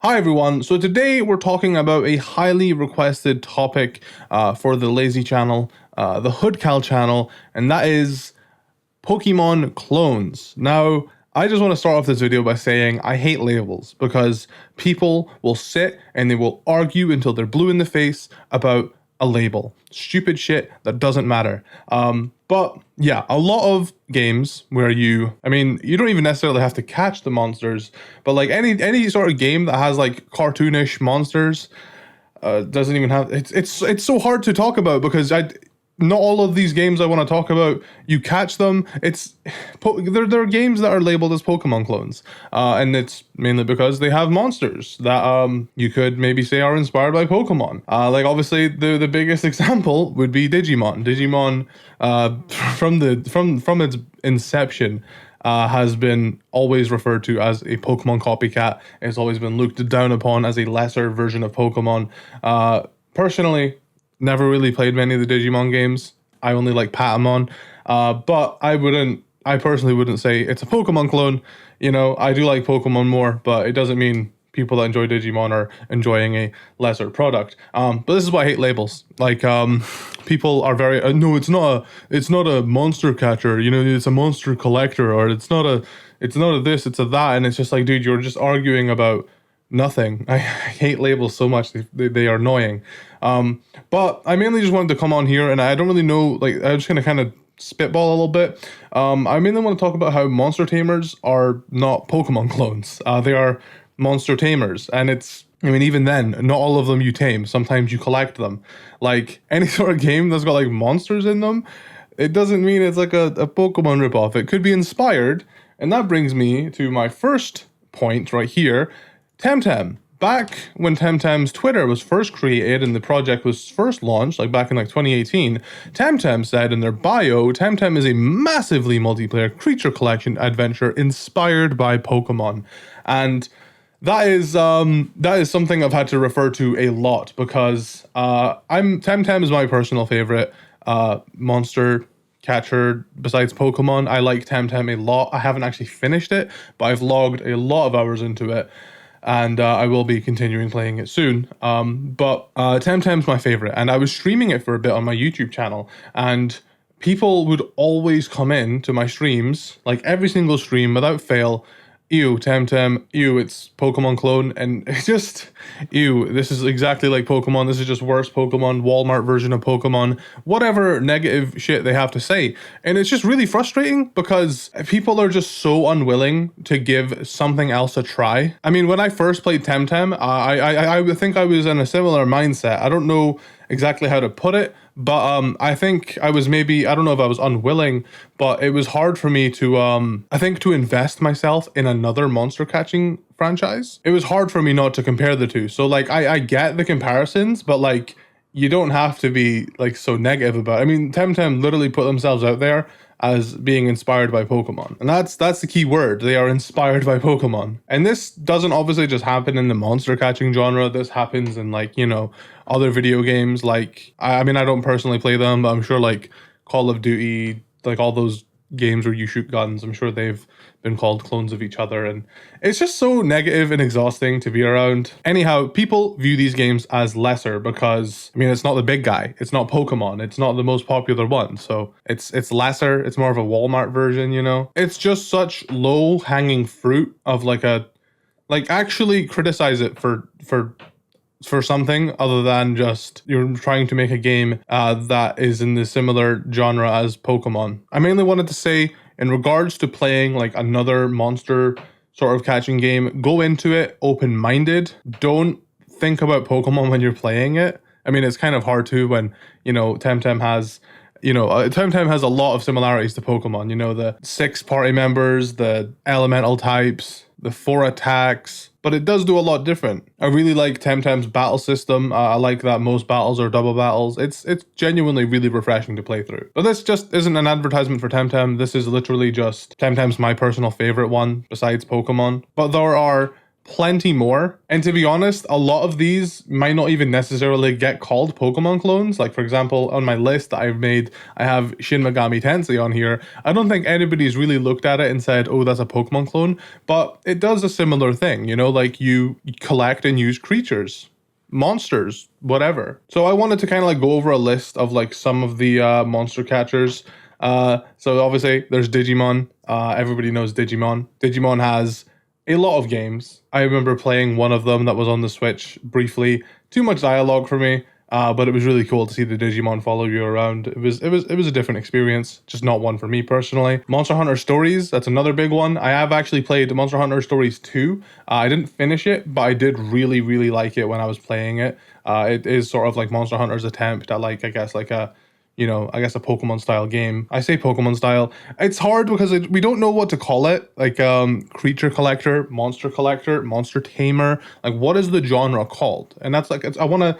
Hi everyone, so today we're talking about a highly requested topic for the Lazy channel, the HoodCal channel, and that is Pokemon clones. Now, I just want to start off this video by saying I hate labels because people will sit and they will argue until they're blue in the face about a label. Stupid shit that doesn't matter. But yeah, a lot of games where you don't even necessarily have to catch the monsters, but like any sort of game that has like cartoonish monsters doesn't even have it's so hard to talk about because not all of these games I want to talk about, you catch them. There are games that are labeled as Pokemon clones, and it's mainly because they have monsters that you could maybe say are inspired by Pokemon. Like obviously the biggest example would be Digimon. Digimon, from its inception, has been always referred to as a Pokemon copycat. It's always been looked down upon as a lesser version of Pokemon. Personally, never really played many of the Digimon games. I only like Patamon. But I personally wouldn't say it's a Pokemon clone. You know, I do like Pokemon more, but it doesn't mean people that enjoy Digimon are enjoying a lesser product. But this is why I hate labels. Like, people are very, no, it's not a monster catcher, you know, it's a monster collector, or it's not a this, it's a that. And it's just like, dude, you're just arguing about nothing. I hate labels so much. They are annoying. But I mainly just wanted to come on here, and I don't really know, like, I'm just gonna kind of spitball a little bit. I mainly want to talk about how monster tamers are not Pokemon clones. They are monster tamers, and even then, not all of them you tame. Sometimes you collect them. Like any sort of game that's got like monsters in them, it doesn't mean it's like a Pokemon ripoff. It could be inspired, and that brings me to my first point right here. TemTem. Back when TemTem's Twitter was first created and the project was first launched, like back in like 2018, TemTem said in their bio, TemTem is a massively multiplayer creature collection adventure inspired by Pokemon. And that is something I've had to refer to a lot because TemTem is my personal favorite monster catcher besides Pokemon. I like TemTem a lot. I haven't actually finished it, but I've logged a lot of hours into it. And I will be continuing playing it soon. But TemTem's my favorite, and I was streaming it for a bit on my YouTube channel, and people would always come in to my streams, like every single stream without fail. Ew, TemTem, ew, it's Pokemon clone, and it's just, ew, this is exactly like Pokemon, this is just worse Pokemon, Walmart version of Pokemon, whatever negative shit they have to say. And it's just really frustrating because people are just so unwilling to give something else a try. I mean, when I first played TemTem, I think I was in a similar mindset. I don't know exactly how to put it, but I think I was I don't know if I was unwilling, but it was hard for me to, I think, to invest myself in another monster catching franchise. It was hard for me not to compare the two. So like, I get the comparisons, but like, you don't have to be like so negative about it. I mean, TemTem literally put themselves out there as being inspired by Pokemon. And that's the key word. They are inspired by Pokemon. And this doesn't obviously just happen in the monster catching genre. This happens in like, you know, other video games. Like, I mean, I don't personally play them, but I'm sure like Call of Duty, like all those games where you shoot guns, I'm sure they've been called clones of each other, and it's just so negative and exhausting to be around. Anyhow, people view these games as lesser because, I mean, it's not the big guy, it's not Pokemon, it's not the most popular one, so it's lesser, it's more of a Walmart version, you know? It's just such low-hanging fruit of like actually criticize it for something other than just you're trying to make a game that is in the similar genre as Pokemon. I mainly wanted to say, in regards to playing like another monster sort of catching game, go into it open-minded. Don't think about Pokemon when you're playing it. I mean, it's kind of hard to when, you know, TemTem has a lot of similarities to Pokemon. You know, the 6 party members, the elemental types, the 4 attacks, but it does do a lot different. I really like TemTem's battle system. I like that most battles are double battles. It's genuinely really refreshing to play through. But this just isn't an advertisement for TemTem. This is literally just TemTem's my personal favorite one besides Pokemon. But there are plenty more. And to be honest, a lot of these might not even necessarily get called Pokemon clones. Like, for example, on my list that I've made, I have Shin Megami Tensei on here. I don't think anybody's really looked at it and said, oh, that's a Pokemon clone, but it does a similar thing, you know, like you collect and use creatures, monsters, whatever. So I wanted to kind of like go over a list of like some of the monster catchers. So obviously there's Digimon. Everybody knows Digimon. Digimon has a lot of games. I remember playing one of them that was on the Switch briefly. Too much dialogue for me, but it was really cool to see the Digimon follow you around. It was a different experience, just not one for me personally. Monster Hunter Stories, that's another big one. I have actually played Monster Hunter Stories 2. I didn't finish it, but I did really, really like it when I was playing it. It is sort of like Monster Hunter's attempt at like, I guess like a a Pokemon style game. I say Pokemon style. It's hard because we don't know what to call it. Like creature collector, monster tamer. Like what is the genre called? And that's like I want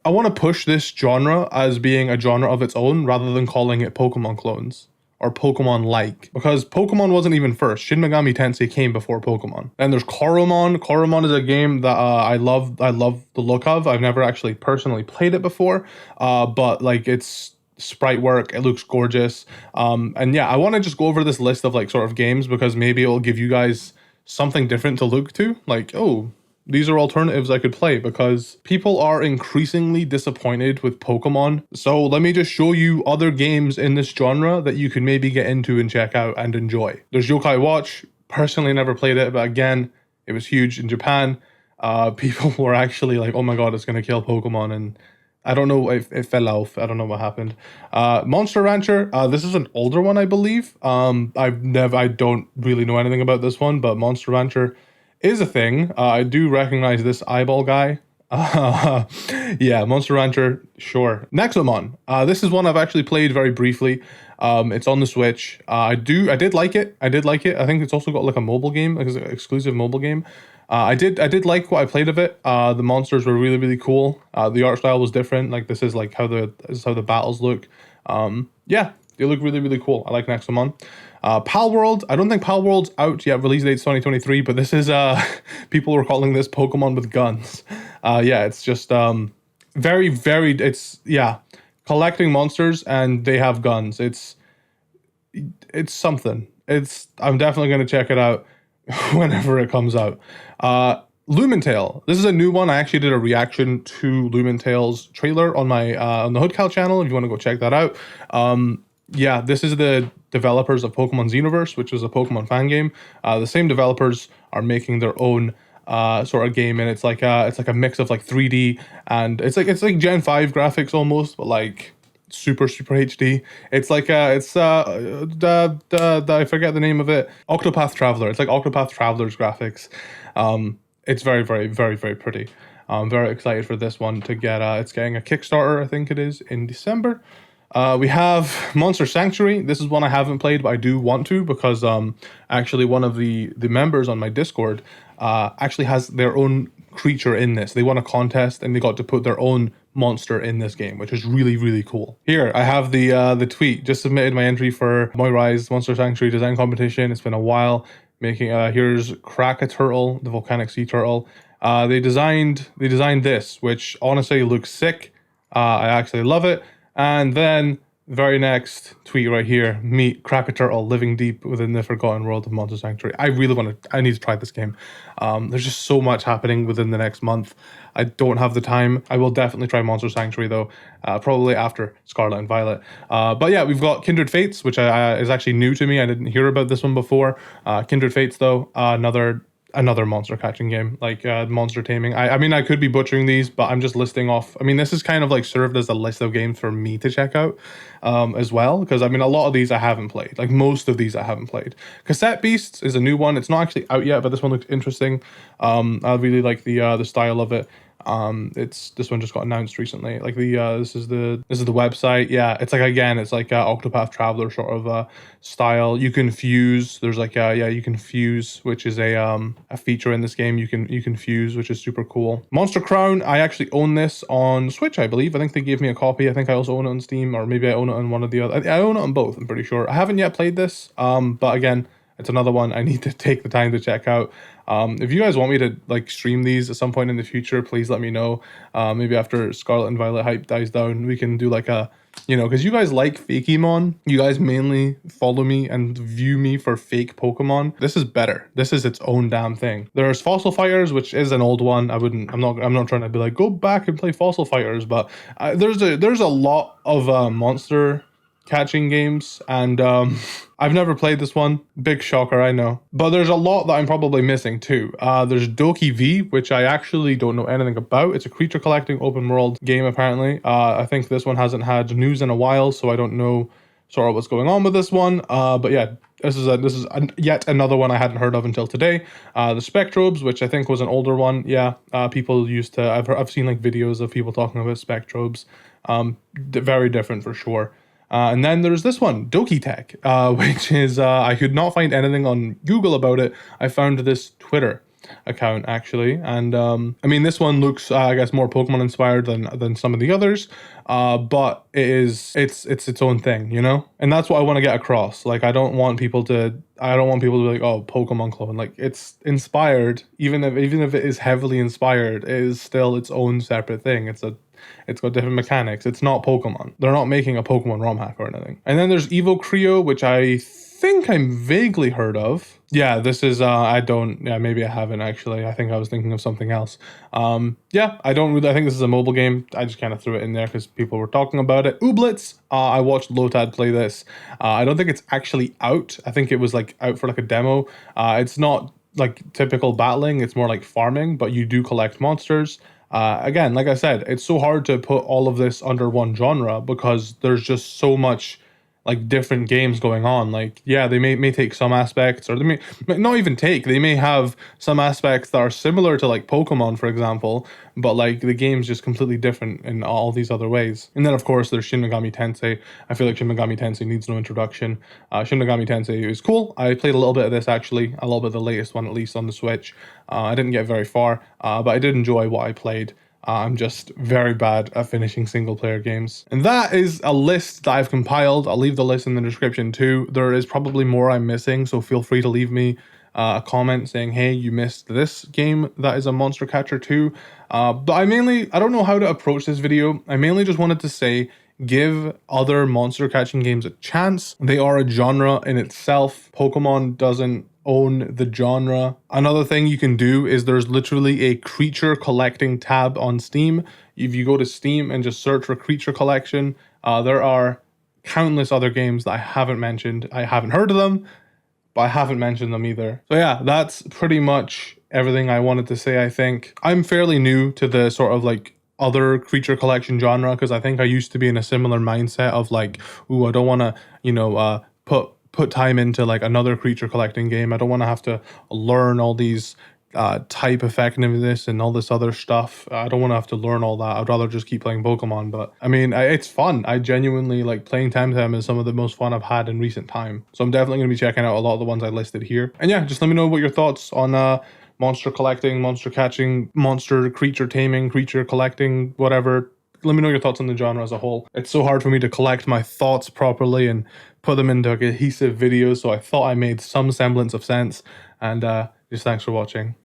to push this genre as being a genre of its own rather than calling it Pokemon clones or Pokemon like, because Pokemon wasn't even first. Shin Megami Tensei came before Pokemon. And there's Coromon. Coromon is a game that I love the look of. I've never actually personally played it before, but like it's sprite work, it looks gorgeous. And yeah, I want to just go over this list of like sort of games because maybe it'll give you guys something different to look to, like, oh, these are alternatives I could play, because people are increasingly disappointed with Pokemon. So let me just show you other games in this genre that you can maybe get into and check out and enjoy. There's Yokai Watch. Personally never played it, but again, it was huge in Japan. People were actually like, oh my god, it's gonna kill Pokemon, and I don't know if it fell off. I don't know what happened. Monster Rancher. This is an older one, I believe. I don't really know anything about this one, but Monster Rancher is a thing. I do recognize this eyeball guy. Yeah, Monster Rancher, sure. Nexomon. This is one I've actually played very briefly. It's on the Switch. I did like it. I think it's also got like a mobile game, like an exclusive mobile game. I did like what I played of it. The monsters were really, really cool. The art style was different. Like this is like how the battles look. Yeah, they look really, really cool. I like Nexomon. Palworld. I don't think Palworld's out yet. Release date's 2023, but this is people were calling this Pokemon with guns. Yeah, it's just very, very. It's collecting monsters and they have guns. It's something. I'm definitely gonna check it out whenever it comes out. LumenTale. This is a new one. I actually did a reaction to LumenTale's trailer on my on the HoodCal channel if you want to go check that out. Yeah, this is the developers of Pokemon Xenoverse, which is a Pokemon fan game. The same developers are making their own sort of game, and it's like a mix of like 3D and it's like Gen 5 graphics almost, but like super HD. It's like I forget the name of it. Octopath Traveler. It's like Octopath Traveler's graphics. It's very, very, very, very pretty. I'm very excited for this one to get. It's getting a Kickstarter, I think it is, in December. We have Monster Sanctuary. This is one I haven't played, but I do want to, because actually one of the members on my Discord actually has their own creature in this. They won a contest and they got to put their own monster in this game, which is really, really cool. Here I have the tweet. Just submitted my entry for Moirai's Monster Sanctuary design competition. It's been a while making. Here's Krakatoa, the volcanic sea turtle. They designed this, which honestly looks sick. I actually love it. And then very next tweet right here, meet Krakatoa living deep within the forgotten world of Monster Sanctuary. I need to try this game. There's just so much happening within the next month. I don't have the time. I will definitely try Monster Sanctuary though, probably after Scarlet and Violet. But yeah, we've got Kindred Fates, which is actually new to me. I didn't hear about this one before. Kindred Fates though, another monster catching game, like monster taming. I mean, I could be butchering these, but I'm just listing off. I mean, this is kind of like served as a list of games for me to check out as well, because I mean, a lot of these I haven't played. Like most of these I haven't played. Cassette Beasts is a new one. It's not actually out yet, but this one looks interesting. I really like the style of it. This one just got announced recently. Like this is the website. Yeah, it's like, again, it's like Octopath Traveler sort of style. You can fuse. There's like you can fuse, which is a feature in this game. You can fuse, which is super cool. Monster Crown. I actually own this on Switch, I believe. I think they gave me a copy. I think I also own it on Steam, or maybe I own it on one of the other. I own it on both, I'm pretty sure. I haven't yet played this. But again, It's another one I need to take the time to check out. If you guys want me to like stream these at some point in the future, please let me know. Maybe after Scarlet and Violet hype dies down, we can do like a, you know, because you guys like Fakemon. You guys mainly follow me and view me for fake Pokemon. This is better. This is its own damn thing. There's Fossil Fighters, which is an old one. I'm not trying to be like, go back and play Fossil Fighters, but there's a lot of monster catching games, and I've never played this one. Big shocker, I know. But there's a lot that I'm probably missing too. There's DokeV, which I actually don't know anything about. It's a creature collecting open world game apparently. I think this one hasn't had news in a while, so I don't know sort of what's going on with this one. But yeah, this is yet another one I hadn't heard of until today. The Spectrobes, which I think was an older one. Yeah, people used to. I've seen like videos of people talking about Spectrobes. Very different for sure. And then there's this one, Dokitech, which is, I could not find anything on Google about it. I found this Twitter account actually. And I mean, this one looks, I guess, more Pokemon inspired than some of the others. But it's its own thing, you know? And that's what I want to get across. Like, I don't want people to be like, oh, Pokemon clone. Like, it's inspired, even if it is heavily inspired, it is still its own separate thing. It's got different mechanics. It's not Pokemon. They're not making a Pokemon ROM hack or anything. And then there's EvoCreo, which I think I'm vaguely heard of. Yeah, this is, maybe I haven't actually. I think I was thinking of something else. I think this is a mobile game. I just kind of threw it in there because people were talking about it. Ooblets, I watched Lotad play this. I don't think it's actually out. I think it was like out for like a demo. It's not like typical battling. It's more like farming, but you do collect monsters. Again, like I said, it's so hard to put all of this under one genre because there's just so much like different games going on. Like, yeah, they may take some aspects, or they may not even take. They may have some aspects that are similar to like Pokemon, for example, but like the game's just completely different in all these other ways. And then of course there's Shin Megami Tensei. I feel like Shin Megami Tensei needs no introduction. Shin Megami Tensei is cool. I played a little bit of this actually, a little bit of the latest one at least on the Switch. I didn't get very far, but I did enjoy what I played. I'm just very bad at finishing single player games. And that is a list that I've compiled. I'll leave the list in the description too. There is probably more I'm missing, so feel free to leave me a comment saying, hey, you missed this game that is a monster catcher too. But I don't know how to approach this video. I mainly just wanted to say, give other monster catching games a chance. They are a genre in itself. Pokemon doesn't own the genre. Another thing you can do is there's literally a creature collecting tab on Steam. If you go to Steam and just search for creature collection, there are countless other games that I haven't mentioned. I haven't heard of them, but I haven't mentioned them either. So yeah, that's pretty much everything I wanted to say, I think. I'm fairly new to the sort of like other creature collection genre because I think I used to be in a similar mindset of like, ooh, I don't want to, put time into like another creature collecting game. I don't want to have to learn all these type effectiveness and all this other stuff. I don't want to have to learn all that. I'd rather just keep playing Pokemon. But I mean, it's fun. I genuinely like playing TemTem is some of the most fun I've had in recent time. So I'm definitely going to be checking out a lot of the ones I listed here. And yeah, just let me know what your thoughts on monster collecting, monster catching, monster creature taming, creature collecting, whatever. Let me know your thoughts on the genre as a whole. It's so hard for me to collect my thoughts properly and put them into a cohesive video, so I thought I made some semblance of sense. And just thanks for watching.